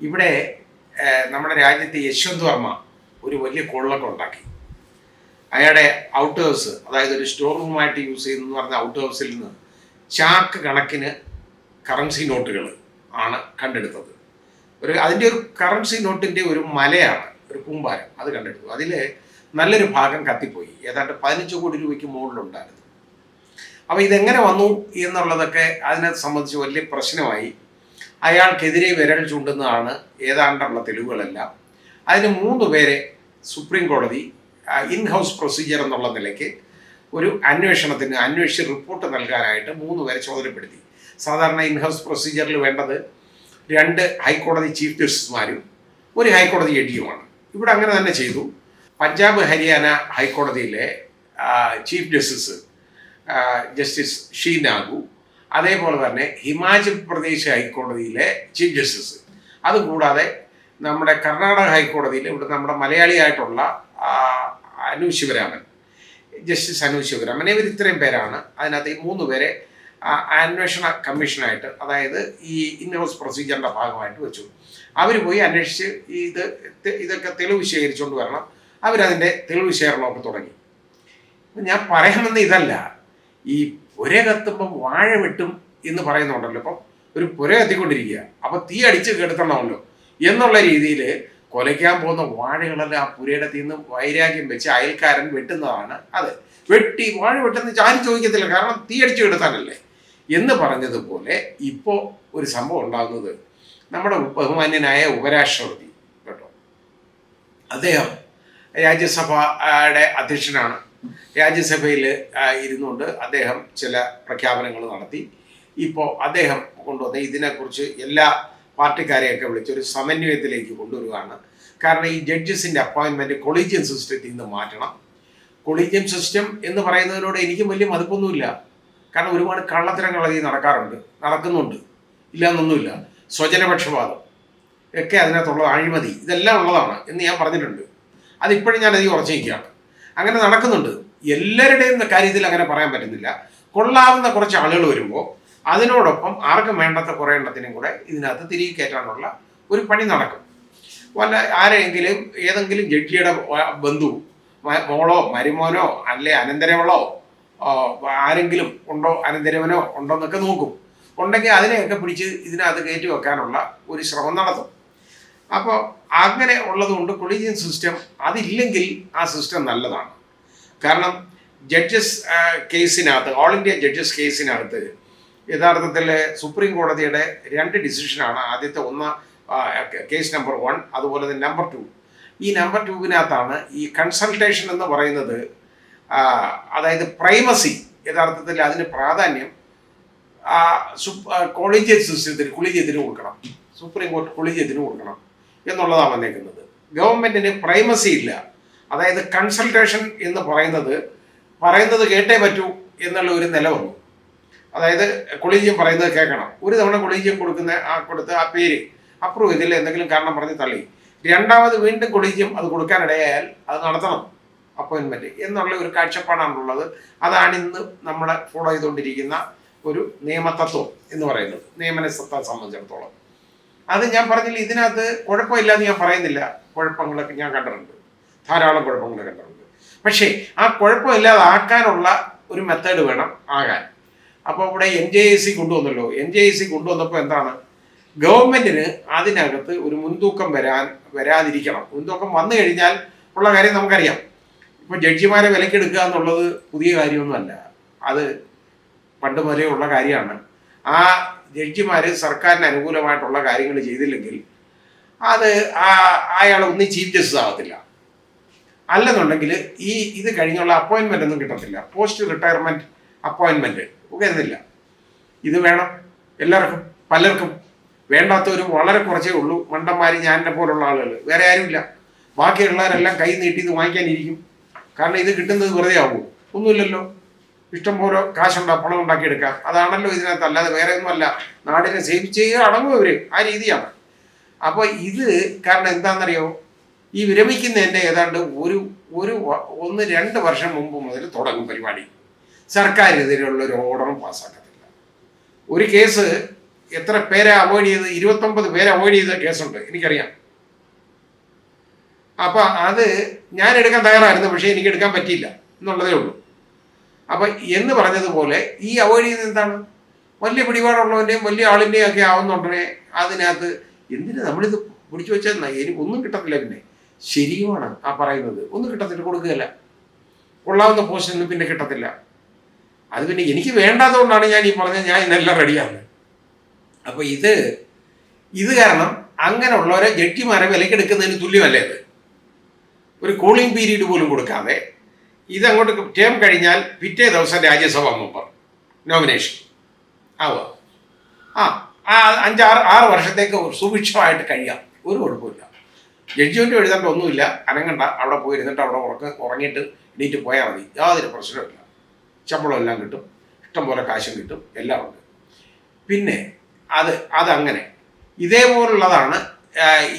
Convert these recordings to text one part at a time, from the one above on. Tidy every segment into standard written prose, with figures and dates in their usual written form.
ഇവിടെ നമ്മുടെ രാജ്യത്തെ യശ്വന്ത് വർമ്മ ഒരു വലിയ കൊള്ളൊക്കെ ഉണ്ടാക്കി. അയാളുടെ ഔട്ട് ഹൗസ്, അതായത് ഒരു സ്റ്റോർ റൂമായിട്ട് യൂസ് ചെയ്യുന്നതെന്ന് പറഞ്ഞ ഔട്ട് ഹൗസിൽ നിന്ന് ചാക്ക് കണക്കിന് കറൻസി നോട്ടുകൾ ആണ് കണ്ടെടുത്തത്. അതിൻ്റെ ഒരു കറൻസി നോട്ടിൻ്റെ ഒരു മലയാണ്, ഒരു കൂമ്പാരം, അത് കണ്ടെടുത്തു. അതിൽ നല്ലൊരു ഭാഗം കത്തിപ്പോയി. ഏതാണ്ട് 15 കോടി രൂപയ്ക്ക് മുകളിലുണ്ടായിരുന്നു. അപ്പോൾ ഇതെങ്ങനെ വന്നു എന്നുള്ളതൊക്കെ അതിനെ സംബന്ധിച്ച് വലിയ പ്രശ്നമായി. അയാൾക്കെതിരെ വിരൽ ചൂണ്ടുന്നതാണ് ഏതാണ്ടുള്ള തെളിവുകളെല്ലാം. അതിന് 3 പേരെ സുപ്രീം കോടതി ഇൻ ഹൗസ് പ്രൊസീജിയർ എന്നുള്ള നിലയ്ക്ക് ഒരു അന്വേഷിച്ച് റിപ്പോർട്ട് നൽകാനായിട്ട് 3 പേരെ ചുമതലപ്പെടുത്തി. സാധാരണ ഇൻ ഹൗസ് പ്രൊസീജിയറിൽ വേണ്ടത് 2 ഹൈക്കോടതി ചീഫ് ജസ്റ്റിസുമാരും 1 ഹൈക്കോടതി ജഡ്ജിയുമാണ്. ഇവിടെ അങ്ങനെ തന്നെ ചെയ്തു. പഞ്ചാബ് ഹരിയാന ഹൈക്കോടതിയിലെ ചീഫ് ജസ്റ്റിസ് ഷീ നാഗു, അതേപോലെ തന്നെ ഹിമാചൽ പ്രദേശ് ഹൈക്കോടതിയിലെ ചീഫ് ജസ്റ്റിസ്, അതുകൂടാതെ നമ്മുടെ കർണാടക ഹൈക്കോടതിയിൽ ഇവിടെ നമ്മുടെ മലയാളിയായിട്ടുള്ള ജസ്റ്റിസ് അനു ശിവരാമൻ, ഇവർ ഇത്രയും പേരാണ്. അതിനകത്ത് ഈ 3 പേരെ അന്വേഷണ കമ്മീഷനായിട്ട്, അതായത് ഈ ഇൻ ഹൗസ് പ്രൊസീജിയറിൻ്റെ ഭാഗമായിട്ട് വെച്ചു. അവർ പോയി അന്വേഷിച്ച് ഇതൊക്കെ തെളിവ് ശേഖരിച്ചുകൊണ്ട് വരണം. അവരതിൻ്റെ തെളിവ് ശേഖരണമൊക്കെ തുടങ്ങി. ഞാൻ പറയണമെന്ന് ഇതല്ല, ഈ പുര കത്തുമ്പം വാഴ വെട്ടും എന്ന് പറയുന്നുണ്ടല്ലോ. ഇപ്പം ഒരു പുര കത്തിക്കൊണ്ടിരിക്കുക, അപ്പം തീ അടിച്ച് കെടുത്തണമല്ലോ എന്നുള്ള രീതിയിൽ കൊലയ്ക്കാൻ പോകുന്ന വാഴകളെല്ലാം ആ പുരയുടെ തീന്ന് വൈരാഗ്യം വെച്ച് അയൽക്കാരൻ വെട്ടുന്നതാണ്. അത് വാഴ വെട്ടുന്ന ആരും ചോദിക്കത്തില്ല, കാരണം തീ അടിച്ച് കെടുത്താനല്ലേ എന്ന് പറഞ്ഞതുപോലെ ഇപ്പോൾ ഒരു സംഭവം ഉണ്ടാകുന്നത് നമ്മുടെ ബഹുമാന്യനായ ഉപരാഷ്ട്രപതി കേട്ടോ, അദ്ദേഹം രാജ്യസഭയുടെ അധ്യക്ഷനാണ്. രാജ്യസഭയിൽ ഇരുന്നുകൊണ്ട് അദ്ദേഹം ചില പ്രഖ്യാപനങ്ങൾ നടത്തി. ഇപ്പോൾ അദ്ദേഹം കൊണ്ടുവന്ന ഇതിനെക്കുറിച്ച് എല്ലാ പാർട്ടിക്കാരെയൊക്കെ വിളിച്ചൊരു സമന്വയത്തിലേക്ക് കൊണ്ടുവരികയാണ്. കാരണം ഈ ജഡ്ജസിൻ്റെ അപ്പോയിൻമെൻറ്റ് കൊളീജിയം സിസ്റ്റത്തിൽ നിന്ന് മാറ്റണം. കൊളീജിയം സിസ്റ്റം എന്ന് പറയുന്നതിനോട് എനിക്കും വലിയ മതിപ്പൊന്നുമില്ല. കാരണം ഒരുപാട് കള്ളത്തരങ്ങൾ അതിൽ നടക്കുന്നുണ്ട്, ഇല്ലയെന്നൊന്നുമില്ല. സ്വജനപക്ഷപാതം ഒക്കെ അതിനകത്തുള്ള അഴിമതി, ഇതെല്ലാം ഉള്ളതാണ് എന്ന് ഞാൻ പറഞ്ഞിട്ടുണ്ട്. അതിപ്പോഴും ഞാനധികം ഉറച്ചു നിൽക്കുകയാണ്. അങ്ങനെ നടക്കുന്നുണ്ട്. എല്ലാവരുടെയും കാര്യത്തിൽ അങ്ങനെ പറയാൻ പറ്റുന്നില്ല. കൊള്ളാവുന്ന കുറച്ച് ആളുകൾ വരുമ്പോൾ അതിനോടൊപ്പം ആർക്കും വേണ്ടാത്ത കുറേ എണ്ണത്തിനും കൂടെ ഇതിനകത്ത് തിരികെ കയറ്റാനുള്ള ഒരു പണി നടക്കും. ആരെങ്കിലും ഏതെങ്കിലും ജഡ്ജിയുടെ ബന്ധു, മോളോ മരുമോനോ അല്ലെ അനന്തരവളോ ആരെങ്കിലും ഉണ്ടോ, അനന്തരവനോ ഉണ്ടോ എന്നൊക്കെ നോക്കും. ഉണ്ടെങ്കിൽ അതിനെയൊക്കെ പിടിച്ച് ഇതിനകത്ത് കയറ്റി വെക്കാനുള്ള ഒരു ശ്രമം നടത്തും. അപ്പോൾ അങ്ങനെ ഉള്ളതുകൊണ്ട് കൊളീജിയൻ സിസ്റ്റം അതില്ലെങ്കിൽ ആ സിസ്റ്റം നല്ലതാണ്. കാരണം ജഡ്ജസ് കേസിനകത്ത്, ഓൾ ഇന്ത്യ ജഡ്ജസ് കേസിനകത്ത് യഥാർത്ഥത്തിൽ സുപ്രീം കോടതിയുടെ 2 ഡിസിഷനാണ്. ആദ്യത്തെ കേസ് നമ്പർ 1, അതുപോലെ തന്നെ നമ്പർ 2. ഈ നമ്പർ 2വിനകത്താണ് ഈ കൺസൾട്ടേഷൻ എന്ന് പറയുന്നത്, അതായത് പ്രൈമസി, യഥാർത്ഥത്തിൽ അതിന് പ്രാധാന്യം കൊളീജിയത്തിന് കൊടുക്കണം, സുപ്രീം കോർട്ട് കൊളീജിയത്തിന് കൊടുക്കണം എന്നുള്ളതാണ് വന്നേക്കുന്നത്. ഗവൺമെൻറ്റിന് പ്രൈമസി ഇല്ല. അതായത് കൺസൾട്ടേഷൻ എന്ന് പറയുന്നത് കേട്ടേ പറ്റൂ എന്നുള്ള ഒരു നില വന്നു. അതായത് കൊളീജിയം പറയുന്നത് കേൾക്കണം. ഒരു തവണ കൊളീജിയം കൊടുത്ത് ആ പേര് അപ്രൂവ് ചെയ്തില്ല, എന്തെങ്കിലും കാരണം പറഞ്ഞ് തള്ളി, രണ്ടാമത് വീണ്ടും കൊളീജിയം അത് കൊടുക്കാനിടയായാൽ അത് നടത്തണം അപ്പോയിൻമെൻറ്റ് എന്നുള്ള ഒരു കാഴ്ചപ്പാടാണുള്ളത്. അതാണ് ഇന്ന് നമ്മൾ ഫോളോ ചെയ്തുകൊണ്ടിരിക്കുന്ന ഒരു നിയമതത്വം എന്ന് പറയുന്നത്, നിയമന സത്ത സംബന്ധിച്ചിടത്തോളം. അത് ഞാൻ പറഞ്ഞില്ല, ഇതിനകത്ത് കുഴപ്പമില്ലാന്ന് ഞാൻ പറയുന്നില്ല. കുഴപ്പങ്ങളൊക്കെ ഞാൻ കണ്ടിട്ടുണ്ട്, ധാരാളം കുഴപ്പങ്ങൾ കണ്ടിട്ടുണ്ട്. പക്ഷേ ആ കുഴപ്പമില്ലാതെ ആക്കാനുള്ള ഒരു മെത്തേഡ് വേണം ആകാൻ. അപ്പോൾ ഇവിടെ NJAC കൊണ്ടുവന്നല്ലോ. NJAC കൊണ്ടുവന്നപ്പോൾ എന്താണ്, ഗവൺമെൻറ്റിന് അതിനകത്ത് ഒരു മുൻതൂക്കം വരാതിരിക്കണം. മുൻതൂക്കം വന്നു കഴിഞ്ഞാൽ ഉള്ള കാര്യം നമുക്കറിയാം. ഇപ്പോൾ ജഡ്ജിമാരെ വിലക്കെടുക്കുക എന്നുള്ളത് പുതിയ കാര്യമൊന്നുമല്ല, അത് പണ്ട് മുതലേ ഉള്ള കാര്യമാണ്. ആ ജഡ്ജിമാർ സർക്കാരിന് അനുകൂലമായിട്ടുള്ള കാര്യങ്ങൾ ചെയ്തില്ലെങ്കിൽ അത് അയാൾ ഒന്നും ചീഫ് ജസ്റ്റിസ് ആകത്തില്ല. അല്ലെന്നുണ്ടെങ്കിൽ ഇത് കഴിഞ്ഞുള്ള അപ്പോയിൻമെൻ്റ് ഒന്നും കിട്ടത്തില്ല. പോസ്റ്റ് റിട്ടയർമെൻറ്റ് അപ്പോയിൻമെൻറ്റ് വരുന്നില്ല. ഇത് വേണം എല്ലാവർക്കും, പലർക്കും. വേണ്ടാത്തവരും വളരെ കുറച്ചേ ഉള്ളൂ, മണ്ടന്മാർ, ഞാനെ പോലുള്ള ആളുകൾ, വേറെ ആരുമില്ല. ബാക്കിയുള്ളവരെല്ലാം കൈ നീട്ടി ഇത് വാങ്ങിക്കാനിരിക്കും. കാരണം ഇത് കിട്ടുന്നത് വെറുതെ ആകുമോ? ഒന്നുമില്ലല്ലോ. ഇഷ്ടംപോലെ കാശുണ്ടാകും, പണം ഉണ്ടാക്കിയെടുക്കാം. അതാണല്ലോ ഇതിനകത്ത്, അല്ലാതെ വേറെ ഒന്നുമല്ല. നാടിനെ സേവിച്ച് ചെയ്യുക അടങ്ങും ഇവർ, ആ രീതിയാണ്. അപ്പോൾ ഇത് കാരണം എന്താണെന്നറിയോ, ഈ വിരമിക്കുന്നതിൻ്റെ ഏതാണ്ട് 1-2 വർഷം മുമ്പ് മുതൽ തുടങ്ങും പരിപാടി. സർക്കാരിനെതിരെയുള്ള ഒരു ഓർഡറും പാസ്സാക്കത്തില്ല. ഒരു കേസ് എത്ര പേരെ അവോയ്ഡ് ചെയ്ത് 29 പേരെ അവോയ്ഡ് ചെയ്ത കേസുണ്ട് എനിക്കറിയാം. അപ്പം അത് ഞാൻ എടുക്കാൻ തയ്യാറായിരുന്നു, പക്ഷേ എനിക്ക് എടുക്കാൻ പറ്റിയില്ല എന്നുള്ളതേ ഉള്ളൂ. അപ്പം എന്ന് പറഞ്ഞതുപോലെ ഈ അവോയ്ഡ് ചെയ്യുന്നത് എന്താണ്, വലിയ പിടിപാടുള്ളവൻ്റെയും വലിയ ആളിൻ്റെയും ഒക്കെ ആവുന്നുണ്ടേ അതിനകത്ത് എന്തിനു നമ്മളിത് പിടിച്ചു വെച്ചാൽ എനിക്ക് ഒന്നും കിട്ടത്തില്ല. പിന്നെ ശരിയുമാണ് ആ പറയുന്നത്, ഒന്നും കിട്ടത്തില്ല, കൊടുക്കുകയില്ല. കൊള്ളാവുന്ന പോസ്റ്റൊന്നും പിന്നെ കിട്ടത്തില്ല. അത് പിന്നെ എനിക്ക് വേണ്ടാത്തതുകൊണ്ടാണ് ഞാൻ ഈ പറഞ്ഞത് ഞാൻ ഇന്നെല്ലാം റെഡിയാണ്. അപ്പോൾ ഇത് കാരണം അങ്ങനെയുള്ളവരെ ജഡ്ജിമാരെ വിലക്കെടുക്കുന്നതിന് തുല്യമല്ലേ ഇത്? ഒരു കൂളിംഗ് പീരീഡ് പോലും കൊടുക്കാതെ ഇതങ്ങോട്ട് ടേം കഴിഞ്ഞാൽ പിറ്റേ ദിവസം രാജ്യസഭാ മെമ്പർ നോമിനേഷൻ ആവുക. ആ 5-6 വർഷത്തേക്ക് സുഭിക്ഷമായിട്ട് കഴിയാം, ഒരു കുഴപ്പമില്ല. ജഡ്ജ്മെൻറ്റ് എഴുതേണ്ട ഒന്നുമില്ല, അനങ്ങണ്ട, അവിടെ പോയി ഇരുന്നിട്ട് അവിടെ ഉറങ്ങിയിട്ട് എണീറ്റ് പോയാൽ മതി, യാതൊരു പ്രശ്നമില്ല. ശമ്പളം എല്ലാം കിട്ടും, ഇഷ്ടംപോലെ കാശും കിട്ടും, എല്ലാം ഉണ്ട്. പിന്നെ അതങ്ങനെ ഇതേപോലുള്ളതാണ്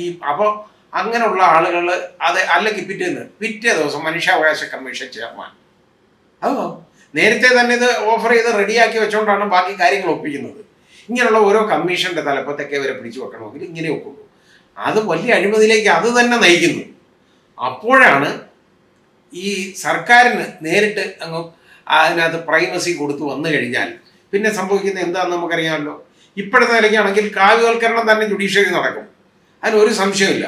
ഈ. അപ്പോൾ അങ്ങനെയുള്ള ആളുകൾ അത് അല്ലെങ്കിൽ പിറ്റേ ദിവസം മനുഷ്യാവകാശ കമ്മീഷൻ ചെയർമാൻ നേരത്തെ തന്നെ ഇത് ഓഫർ ചെയ്ത് റെഡിയാക്കി വെച്ചുകൊണ്ടാണ് ബാക്കി കാര്യങ്ങൾ ഒപ്പിക്കുന്നത്. ഇങ്ങനെയുള്ള ഓരോ കമ്മീഷൻ്റെ തലപ്പത്തൊക്കെ ഇവരെ പിടിച്ചു വെക്കണമെങ്കിൽ ഇങ്ങനെ ഒക്കുള്ളൂ. അത് വലിയ അഴിമതിയിലേക്ക് അത് തന്നെ നയിക്കുന്നു. അപ്പോഴാണ് ഈ സർക്കാരിന് നേരിട്ട് അങ്ങ് അതിനകത്ത് പ്രൈവസി കൊടുത്തു വന്നു കഴിഞ്ഞാൽ പിന്നെ സംഭവിക്കുന്നത് എന്താണെന്ന് നമുക്കറിയാമല്ലോ. ഇപ്പോഴത്തെ നിലയ്ക്കാണെങ്കിൽ കാവ്യവൽക്കരണം തന്നെ ജുഡീഷ്യറി നടക്കും, അതിനൊരു സംശയമില്ല.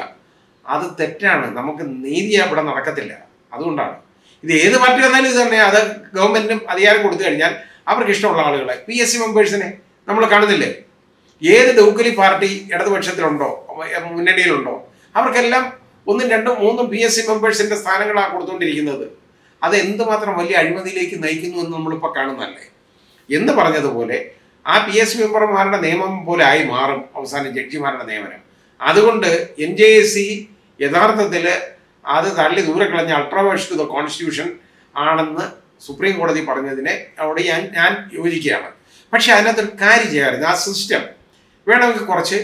അത് തെറ്റാണ്, നമുക്ക് നീതി അവിടെ നടക്കത്തില്ല. അതുകൊണ്ടാണ് ഇത് ഏത് പാർട്ടി വന്നാലും ഇത് തന്നെ. അത് ഗവൺമെൻറ്റിനും അധികാരം കൊടുത്തു കഴിഞ്ഞാൽ അവർക്ക് ഇഷ്ടമുള്ള ആളുകളെ PSC മെമ്പേഴ്സിനെ നമ്മൾ കാണുന്നില്ലേ? ഏത് ഡൗക്കലി പാർട്ടി ഇടതുപക്ഷത്തിലുണ്ടോ മുന്നണിയിലുണ്ടോ അവർക്കെല്ലാം 1, 2, 3 PSC മെമ്പേഴ്സിൻ്റെ സ്ഥാനങ്ങളാണ് കൊടുത്തുകൊണ്ടിരിക്കുന്നത്. അത് എന്തുമാത്രം വലിയ അഴിമതിയിലേക്ക് നയിക്കുന്നു എന്ന് നമ്മളിപ്പോൾ കാണുന്നതല്ലേ. എന്ന് പറഞ്ഞതുപോലെ ആ PSC മെമ്പർമാരുടെ നിയമം പോലെ ആയി മാറും അവസാനം ജഡ്ജിമാരുടെ നിയമനം. അതുകൊണ്ട് NJSC യഥാർത്ഥത്തിൽ അത് തള്ളി ദൂരെ കളഞ്ഞ അൾട്രാവേഴ്സ് ടു ദ കോൺസ്റ്റിറ്റ്യൂഷൻ ആണെന്ന് സുപ്രീം കോടതി പറഞ്ഞതിനെ അവിടെ ഞാൻ യോജിക്കുകയാണ്. പക്ഷെ അതിനകത്തൊരു കാര്യം ചെയ്യാമായിരുന്നു, ആ സിസ്റ്റം വേണമെങ്കിൽ കുറച്ച്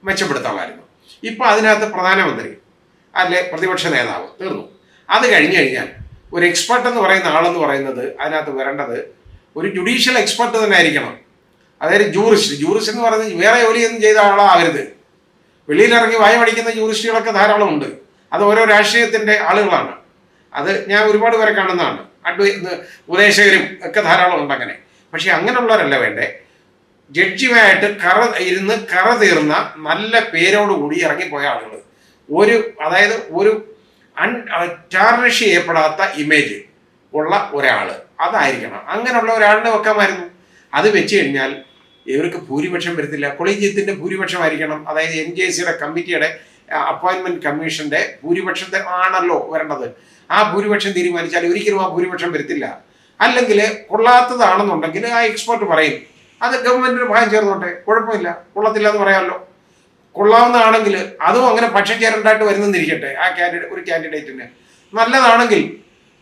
മെച്ചപ്പെടുത്താമായിരുന്നു. ഇപ്പം അതിനകത്ത് പ്രധാനമന്ത്രി അല്ലെ പ്രതിപക്ഷ നേതാവ് തീർന്നു. അത് കഴിഞ്ഞു കഴിഞ്ഞാൽ ഒരു എക്സ്പെർട്ട് എന്ന് പറയുന്ന ആളെന്ന് പറയുന്നത് അതിനകത്ത് വരേണ്ടത് ഒരു ജുഡീഷ്യൽ എക്സ്പെർട്ട് തന്നെ ആയിരിക്കണം. അതായത് ജൂറിസ്റ്റ് എന്ന് പറയുന്നത് വേറെ ജോലിയൊന്നും ചെയ്ത ആളാവരുത്. വെളിയിലിറങ്ങി വായമടിക്കുന്ന ജൂറിസ്റ്റുകളൊക്കെ ധാരാളം ഉണ്ട്. അത് ഓരോ രാഷ്ട്രീയത്തിൻ്റെ ആളുകളാണ്. അത് ഞാൻ ഒരുപാട് പേരെ കാണുന്നതാണ്. ഉപദേശകരും ഒക്കെ ധാരാളം ഉണ്ട് അങ്ങനെ. പക്ഷെ അങ്ങനെയുള്ളവരല്ല വേണ്ടേ. ജഡ്ജിമായിട്ട് കറ തീർന്ന നല്ല പേരോടുകൂടി ഇറങ്ങിപ്പോയ ആളുകൾ, അതായത് ഒരു ടാർണിഷ് ചെയ്യപ്പെടാത്ത ഇമേജ് ഉള്ള ഒരാൾ അതായിരിക്കണം. അങ്ങനെയുള്ള ഒരാളിനെ വെക്കാമായിരുന്നു. അത് വെച്ച് കഴിഞ്ഞാൽ ഇവർക്ക് ഭൂരിപക്ഷം വരത്തില്ല. കൊളീജിയത്തിൻ്റെ ഭൂരിപക്ഷമായിരിക്കണം. അതായത് NJSCയുടെ കമ്മിറ്റിയുടെ അപ്പോയിൻമെൻറ്റ് കമ്മീഷൻ്റെ ഭൂരിപക്ഷത്തെ ആണല്ലോ വരേണ്ടത്. ആ ഭൂരിപക്ഷം തീരുമാനിച്ചാൽ ഒരിക്കലും ആ ഭൂരിപക്ഷം വരത്തില്ല. അല്ലെങ്കിൽ കൊള്ളാത്തതാണെന്നുണ്ടെങ്കിൽ ആ എക്സ്പെർട്ട് പറയും അത് ഗവൺമെൻറ്റിന് ഭാഗം ചേർന്നോട്ടെ, കുഴപ്പമില്ല, കൊള്ളത്തില്ല എന്ന് പറയാമല്ലോ. കൊള്ളാവുന്നതാണെങ്കിൽ അതും അങ്ങനെ പക്ഷം ചേരണ്ടായിട്ട് വരുന്നെന്നിരിക്കട്ടെ. ഒരു ക്യാൻഡിഡേറ്റിന് നല്ലതാണെങ്കിൽ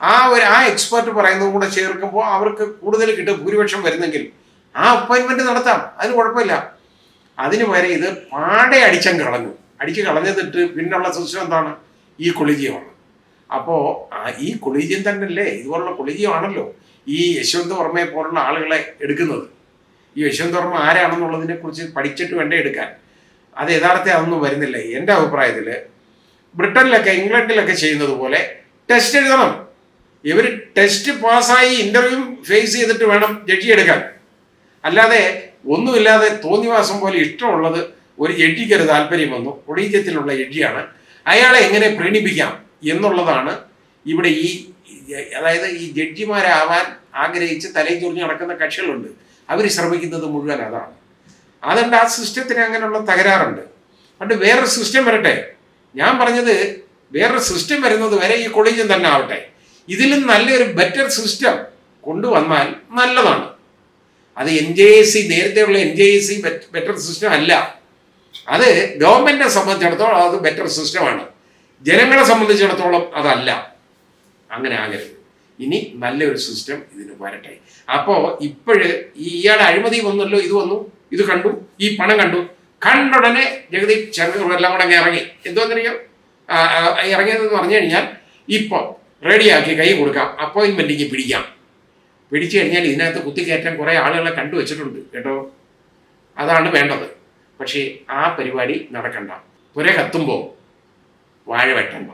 ആ എക്സ്പെർട്ട് പറയുന്നതും കൂടെ ചേർക്കുമ്പോൾ അവർക്ക് കൂടുതൽ ഭൂരിപക്ഷം വരുന്നെങ്കിൽ ആ അപ്പോയിൻമെൻറ്റ് നടത്താം, അതിന് കുഴപ്പമില്ല. അതിന് വരെ ഇത് പാടെ അടിച്ചു കളഞ്ഞതിട്ട് പിന്നുള്ള സിസ്റ്റം എന്താണ്? ഈ കൊളീജിയമാണ്. അപ്പോൾ ഈ കൊളീജിയം തന്നെയല്ലേ ഇതുപോലുള്ള കൊളീജിയമാണല്ലോ ഈ യശ്വന്ത് വർമ്മയെ പോലുള്ള ആളുകളെ എടുക്കുന്നത്. ഈ യശ്വന്ത് വർമ്മ ആരാണെന്നുള്ളതിനെ കുറിച്ച് പഠിച്ചിട്ട് വേണ്ടേ എടുക്കാൻ. അത് യഥാർത്ഥം അതൊന്നും വരുന്നില്ല. എൻ്റെ അഭിപ്രായത്തിൽ ബ്രിട്ടനിലൊക്കെ ഇംഗ്ലണ്ടിലൊക്കെ ചെയ്യുന്നത് പോലെ ടെസ്റ്റ് എഴുതണം. ഇവർ ടെസ്റ്റ് പാസ്സായി ഇൻ്റർവ്യൂ ഫേസ് ചെയ്തിട്ട് വേണം ജഡ്ജി എടുക്കാൻ. അല്ലാതെ ഒന്നുമില്ലാതെ തോന്നിവാസം പോലെ ഇഷ്ടമുള്ളത് ഒരു ജഡ്ജിക്ക് ഒരു താല്പര്യം വന്നു, കൊളീജിയത്തിലുള്ള ജഡ്ജിയാണ്, അയാളെ എങ്ങനെ പ്രീണിപ്പിക്കാം എന്നുള്ളതാണ് ഇവിടെ അതായത് ഈ ജഡ്ജിമാരാവാൻ ആഗ്രഹിച്ച് തലയിൽ ചൊറിഞ്ഞ് നടക്കുന്ന കക്ഷികളുണ്ട്. അവർ ശ്രമിക്കുന്നത് മുഴുവൻ അതാണ്. അതുകൊണ്ട് ആ സിസ്റ്റത്തിന് അങ്ങനെയുള്ള തകരാറുണ്ട്. അതുകൊണ്ട് വേറൊരു സിസ്റ്റം വരട്ടെ. ഞാൻ പറഞ്ഞത് വേറൊരു സിസ്റ്റം വരുന്നത് വരെ ഈ കൊളീജിയം തന്നെ ആവട്ടെ. ഇതിലും നല്ലൊരു ബെറ്റർ സിസ്റ്റം കൊണ്ടുവന്നാൽ നല്ലതാണ്. അത് നേരത്തെയുള്ള NJSC ബെറ്റർ സിസ്റ്റം അല്ല. അത് ഗവൺമെന്റിനെ സംബന്ധിച്ചിടത്തോളം അത് ബെറ്റർ സിസ്റ്റമാണ്. ജനങ്ങളെ സംബന്ധിച്ചിടത്തോളം അതല്ല. അങ്ങനെ ആകരുത്. ഇനി നല്ലൊരു സിസ്റ്റം ഇതിന് വരട്ടെ. അപ്പോൾ ഇയാളുടെ അഴിമതി വന്നല്ലോ, ഇത് വന്നു, ഇത് കണ്ടു, ഈ പണം കണ്ടുടനെ ജഗദീപ് ചന്ദ്ര എല്ലാം കൂടെ ഇറങ്ങി. എന്തോന്നറിയാം ഇറങ്ങിയതെന്ന് പറഞ്ഞു കഴിഞ്ഞാൽ ഇപ്പോൾ റെഡിയാക്കി കൈ കൊടുക്കാം, അപ്പോയിൻമെൻറ്റിക്ക് പിടിച്ചു കഴിഞ്ഞാൽ ഇതിനകത്ത് കുത്തിക്കയറ്റാൻ കുറേ ആളുകളെ കണ്ടുവച്ചിട്ടുണ്ട് കേട്ടോ. അതാണ് വേണ്ടത്. പക്ഷേ ആ പരിപാടി നടക്കണ്ട. പുര കത്തുമ്പോൾ വാഴ വെട്ടണ്ട.